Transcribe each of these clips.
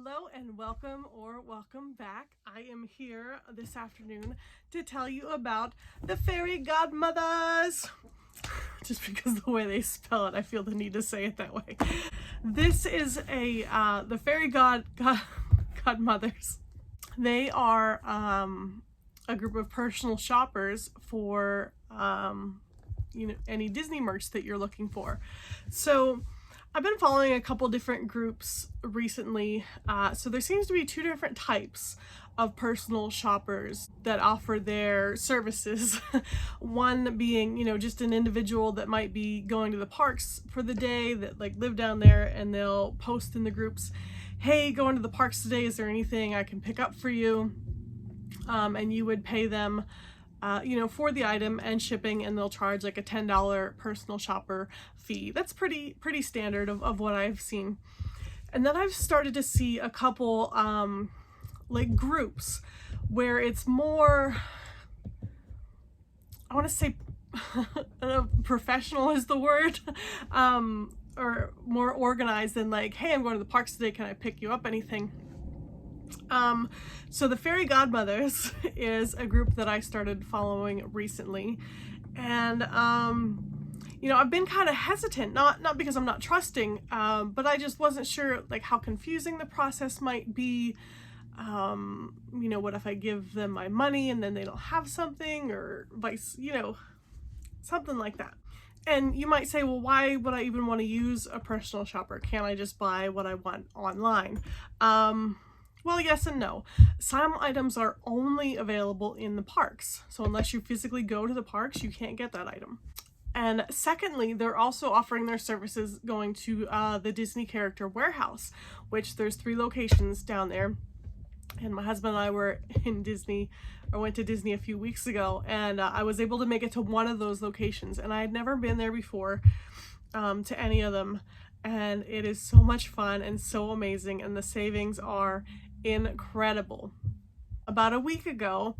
Hello and welcome or welcome back. I am here this afternoon to tell you about the fairy godmothers. Just because of the way they spell it, I feel the need to say it that way. This is the fairy godmothers. They are a group of personal shoppers for any Disney merch that you're looking for. So I've been following a couple different groups recently. So there seems to be two different types of personal shoppers that offer their services. One being, just an individual that might be going to the parks for the day that live down there, and they'll post in the groups, hey, going to the parks today, is there anything I can pick up for you? And you would pay them for the item and shipping, and they'll charge like a $10 personal shopper fee. That's pretty standard of what I've seen. And then I've started to see a couple groups where it's more, I want to say professional is the word, or more organized than hey, I'm going to the parks today, can I pick you up anything? So the Fairy Godmothers is a group that I started following recently, and I've been kind of hesitant, not because I'm not trusting, but I just wasn't sure how confusing the process might be. What if I give them my money and then they don't have something, or something like that. And you might say, well, why would I even want to use a personal shopper? Can't I just buy what I want online? Well, yes and no. Some items are only available in the parks. So unless you physically go to the parks, you can't get that item. And secondly, they're also offering their services going to the Disney character warehouse, which there's 3 locations down there. And my husband and I were in Disney, or went to Disney a few weeks ago, and I was able to make it to one of those locations. And I had never been there before to any of them. And it is so much fun and so amazing, and the savings are incredible. About a week ago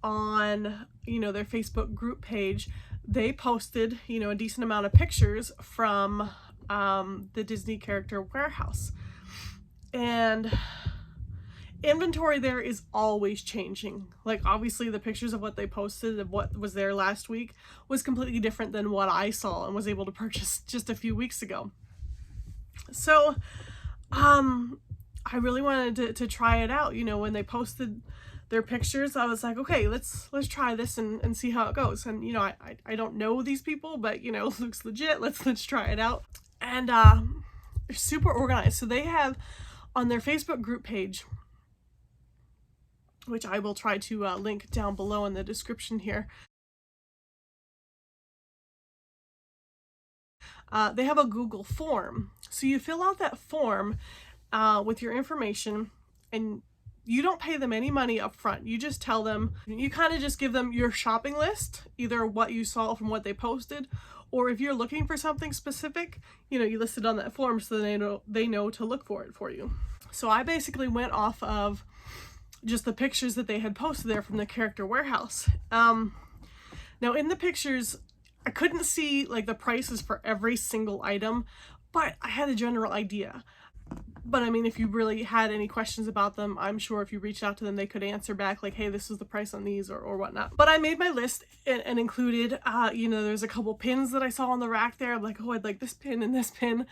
on their Facebook group page, they posted a decent amount of pictures from the Disney character warehouse, and inventory there is always changing. Obviously the pictures of what they posted of what was there last week was completely different than what I saw and was able to purchase just a few weeks ago. So I really wanted to try it out. When they posted their pictures, I was like, okay, let's try this and see how it goes. And I don't know these people, but it looks legit. Let's try it out. And they're super organized. So they have on their Facebook group page, which I will try to link down below in the description here, they have a Google form. So you fill out that form with your information, and you don't pay them any money up front. You just tell them, you kind of just give them your shopping list, either what you saw from what they posted, or if you're looking for something specific, you list it on that form so they know to look for it for you. So I basically went off of just the pictures that they had posted there from the character warehouse. Now in the pictures, I couldn't see the prices for every single item, but I had a general idea. But I mean, if you really had any questions about them, I'm sure if you reached out to them, they could answer back hey, this is the price on these or whatnot. But I made my list and included, there's a couple pins that I saw on the rack there. I'm like, oh, I'd like this pin and this pin.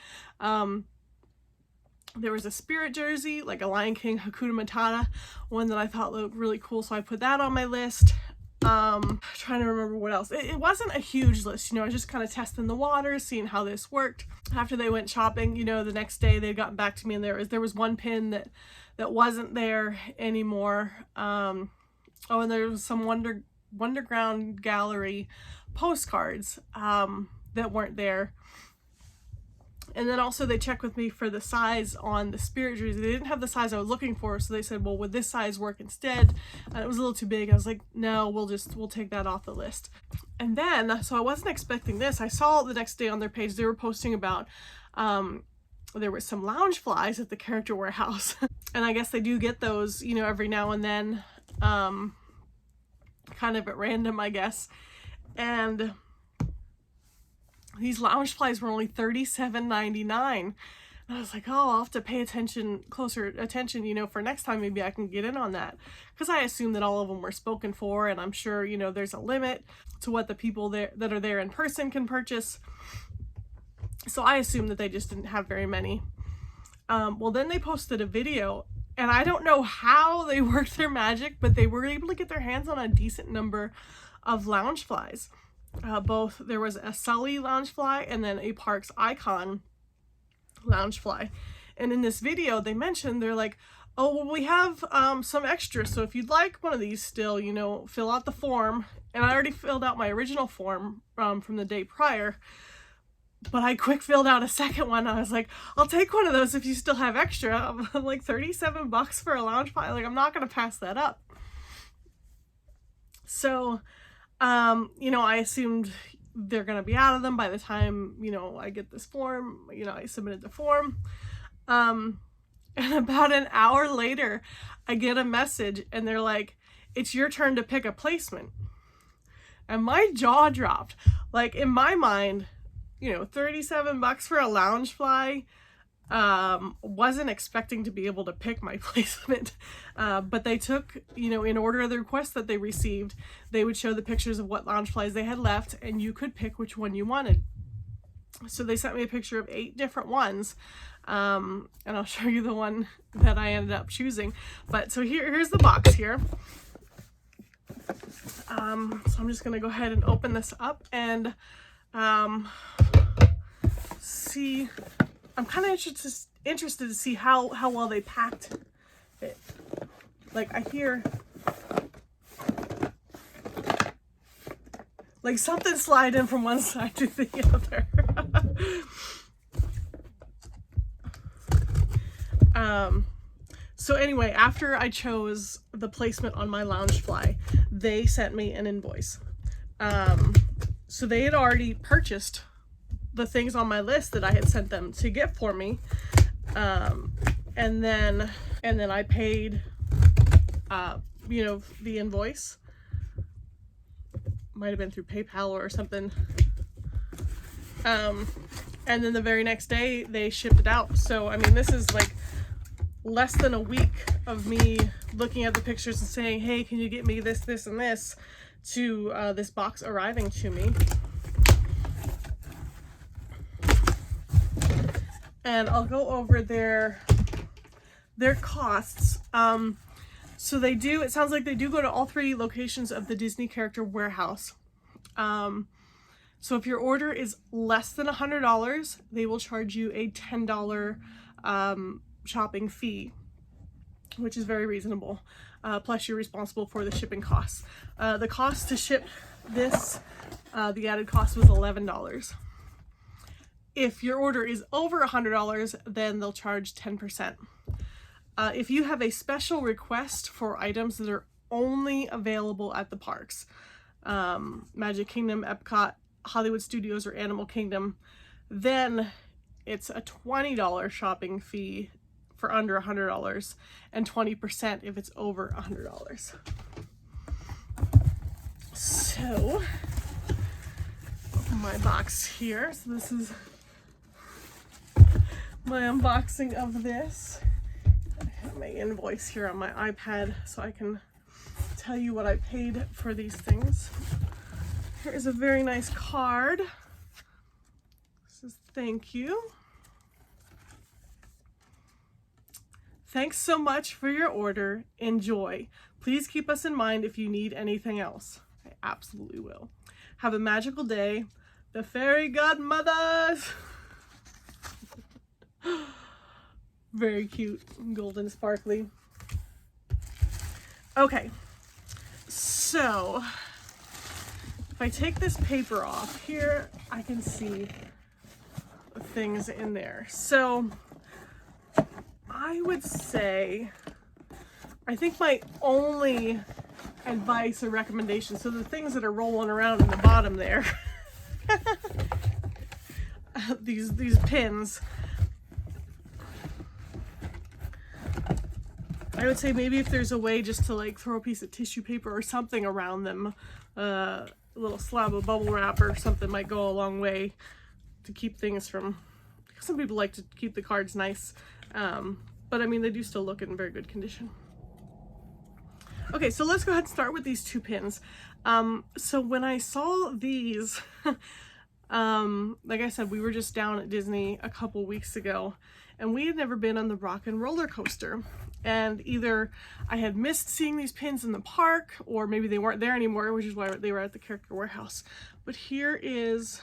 There was a Spirit jersey, a Lion King Hakuna Matata, one that I thought looked really cool, so I put that on my list. Trying to remember what else. It wasn't a huge list, I was just kind of testing the waters, seeing how this worked. After they went shopping, the next day they'd gotten back to me, and there was one pin that wasn't there anymore. And there was some Wonderground Gallery postcards that weren't there. And then also they checked with me for the size on the Spirit jersey. They didn't have the size I was looking for, so they said, well, would this size work instead? And it was a little too big. I was like, no, we'll take that off the list. And then, so I wasn't expecting this. I saw the next day on their page, they were posting about, there were some Loungeflies at the character warehouse. And I guess they do get those, every now and then, kind of at random, I guess. And these Loungeflies were only $37.99. And I was like, oh, I'll have to pay closer attention, you know, for next time. Maybe I can get in on that. Because I assume that all of them were spoken for, and I'm sure, you know, there's a limit to what the people there that are there in person can purchase. So I assume that they just didn't have very many. Well, then they posted a video, and I don't know how they worked their magic, but they were able to get their hands on a decent number of Loungeflies. There was a Sully Loungefly and then a Parks Icon Loungefly. And in this video, they mentioned, they're like, oh, well, we have some extras, so if you'd like one of these still, you know, fill out the form. And I already filled out my original form from the day prior, but I quick filled out a second one. I was like, I'll take one of those if you still have extra. I'm like, $37 for a Loungefly. Like, I'm not going to pass that up. So, you know, I assumed they're going to be out of them by the time, you know, I get this form. You know, I submitted the form. And about an hour later, I get a message and they're like, it's your turn to pick a placement. And my jaw dropped. Like, in my mind, you know, $37 for a Loungefly. Wasn't expecting to be able to pick my placement, but they took, you know, in order of the requests that they received, they would show the pictures of what Loungeflies they had left, and you could pick which one you wanted. So they sent me a picture of 8 different ones, and I'll show you the one that I ended up choosing. But so here's the box here. So I'm just gonna go ahead and open this up and see. I'm kind of interested to see how well they packed it. Like, I hear like something slide in from one side to the other. So anyway, after I chose the placement on my Loungefly, they sent me an invoice. So they had already purchased the things on my list that I had sent them to get for me, and then I paid, you know, the invoice. Might have been through PayPal or something. And then the very next day they shipped it out. So I mean, this is like less than a week of me looking at the pictures and saying, hey, can you get me this, this, and this, to this box arriving to me. And I'll go over their costs. So they do, it sounds like they do go to all 3 locations of the Disney Character Warehouse. So if your order is less than $100, they will charge you a $10 shopping fee, which is very reasonable. Plus you're responsible for the shipping costs. The cost to ship this, the added cost was $11. If your order is over $100, then they'll charge 10%. If you have a special request for items that are only available at the parks, Magic Kingdom, Epcot, Hollywood Studios, or Animal Kingdom, then it's a $20 shopping fee for under $100 and 20% if it's over $100. So, open my box here. So this is my unboxing of this. I have my invoice here on my iPad so I can tell you what I paid for these things. Here is a very nice card. This is thank you. Thanks so much for your order. Enjoy. Please keep us in mind if you need anything else. I absolutely will. Have a magical day. The Fairy Godmothas. Very cute, golden sparkly. Okay, so if I take this paper off here, I can see the things in there. So I would say, I think my only advice or recommendation, so the things that are rolling around in the bottom there, these pins, I would say maybe if there's a way just to like throw a piece of tissue paper or something around them, a little slab of bubble wrap or something might go a long way to keep things from Some people like to keep the cards nice, but I mean, they do still look in very good condition. Okay, so let's go ahead and start with these 2 pins. So when I saw these, like I said, we were just down at Disney a couple weeks ago, and we had never been on the rock and roller coaster. And either I had missed seeing these pins in the park, or maybe they weren't there anymore, which is why they were at the character warehouse. But here is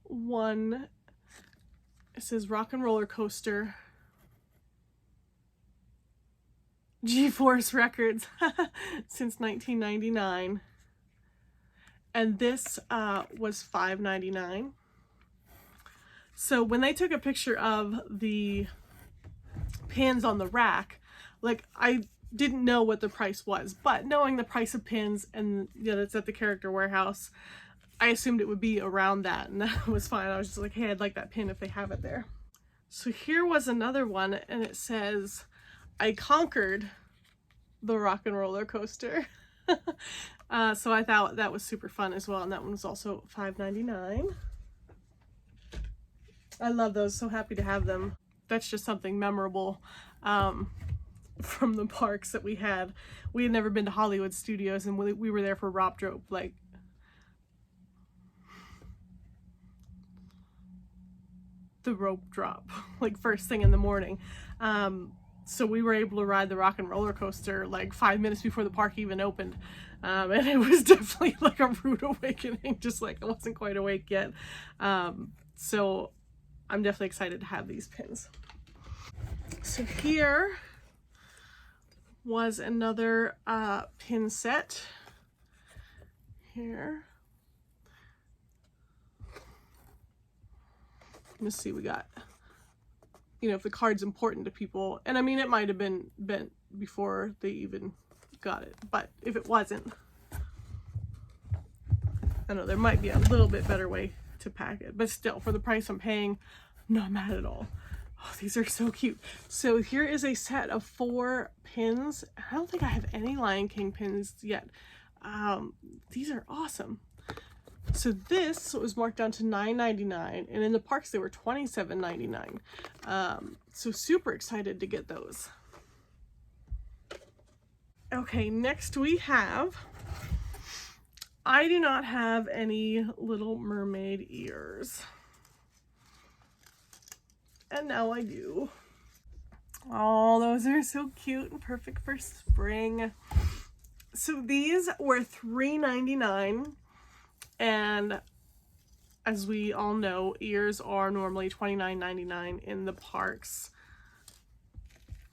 one. It says rock and roller coaster. G-Force Records since 1999. And this was $5.99. So when they took a picture of the pins on the rack, like, I didn't know what the price was, but knowing the price of pins and it's at the character warehouse, I assumed it would be around that, and that was fine. I was just like, hey, I'd like that pin if they have it there. So here was another one, and it says, I conquered the rock and roller coaster. So I thought that was super fun as well, and that one was also $5.99. I love those, so happy to have them. That's just something memorable from the parks that we had. We had never been to Hollywood Studios, and we were there for Rope Drop, like, the rope drop, like, first thing in the morning. So we were able to ride the rock and roller coaster like 5 minutes before the park even opened. And it was definitely like a rude awakening, just like I wasn't quite awake yet. So I'm definitely excited to have these pins. So here was another pin set. Here. Let's see, we got, if the card's important to people, and I mean, it might have been bent before they even got it, but if it wasn't, I know there might be a little bit better way to pack it, but still, for the price I'm paying, not mad at all. Oh, these are so cute. So here is a set of 4 pins. I don't think I have any Lion King pins yet. These are awesome. So this was marked down to $9.99, and in the parks they were $27.99. So super excited to get those. Okay, next we have, I do not have any Little Mermaid ears. And now I do. Oh, those are so cute and perfect for spring. So these were $3.99. And as we all know, ears are normally $29.99 in the parks.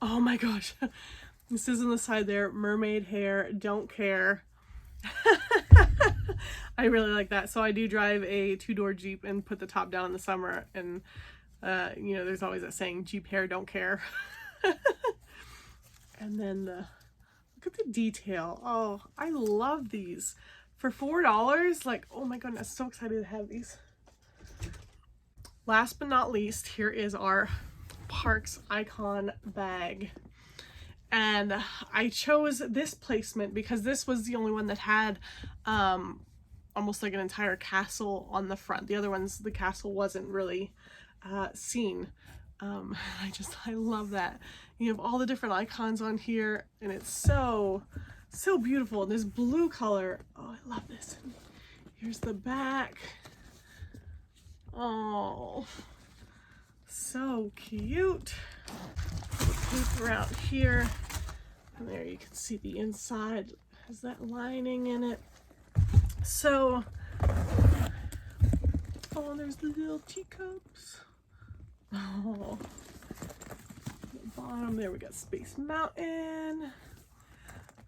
Oh my gosh. This is on the side there. Mermaid hair, don't care. I really like that. So I do drive a 2-door Jeep and put the top down in the summer. And, there's always that saying, Jeep hair, don't care. And then look at the detail. Oh, I love these. For $4, like, oh my goodness, so excited to have these. Last but not least, here is our Parks Icon bag. And I chose this placement because this was the only one that had almost like an entire castle on the front. The other ones, the castle wasn't really seen. I love that. You have all the different icons on here, and it's so beautiful. And this blue color, oh, I love this. And here's the back. Oh, so cute. Paper out here, and there you can see the inside has that lining in it. So, oh, there's the little teacups. Oh, the bottom there we got Space Mountain.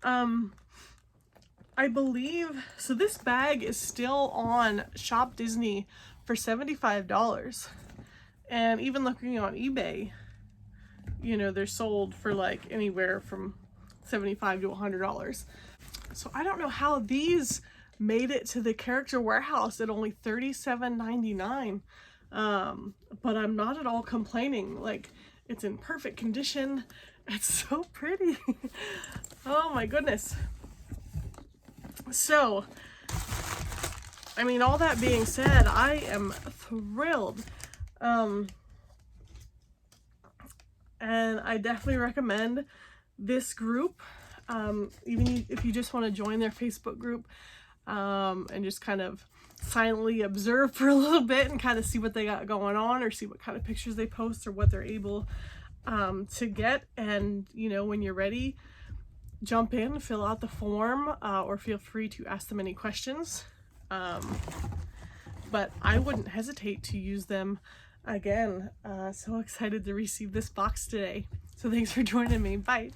I believe, so this bag is still on Shop Disney for $75. And even looking on eBay, they're sold for like anywhere from $75 to $100. So I don't know how these made it to the character warehouse at only $37.99. But I'm not at all complaining. Like, it's in perfect condition. It's so pretty. Oh my goodness. So, I mean, all that being said, I am thrilled And I definitely recommend this group, even if you just want to join their Facebook group, and just kind of silently observe for a little bit and kind of see what they got going on, or see what kind of pictures they post, or what they're able to get. And you know, when you're ready, jump in, fill out the form, or feel free to ask them any questions. But I wouldn't hesitate to use them again. So excited to receive this box today. So thanks for joining me. Bye.